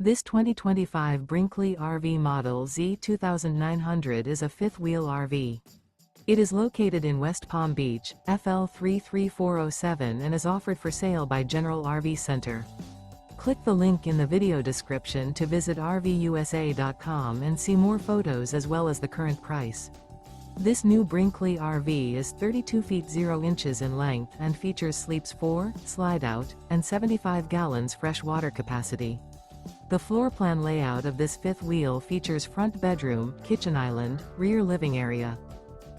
This 2025 Brinkley RV Model Z 2900 is a fifth-wheel RV. It is located in West Palm Beach, FL 33407 and is offered for sale by General RV Center. Click the link in the video description to visit RVUSA.com and see more photos as well as the current price. This new Brinkley RV is 32 feet 0 inches in length and features sleeps 4, slide-out, and 75 gallons fresh water capacity. The floor plan layout of this fifth wheel features front bedroom, kitchen island, rear living area.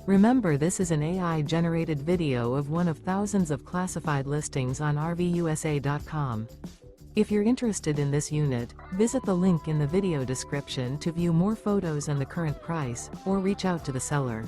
Remember, this is an AI-generated video of one of thousands of classified listings on RVUSA.com. If you're interested in this unit, visit the link in the video description to view more photos and the current price, or reach out to the seller.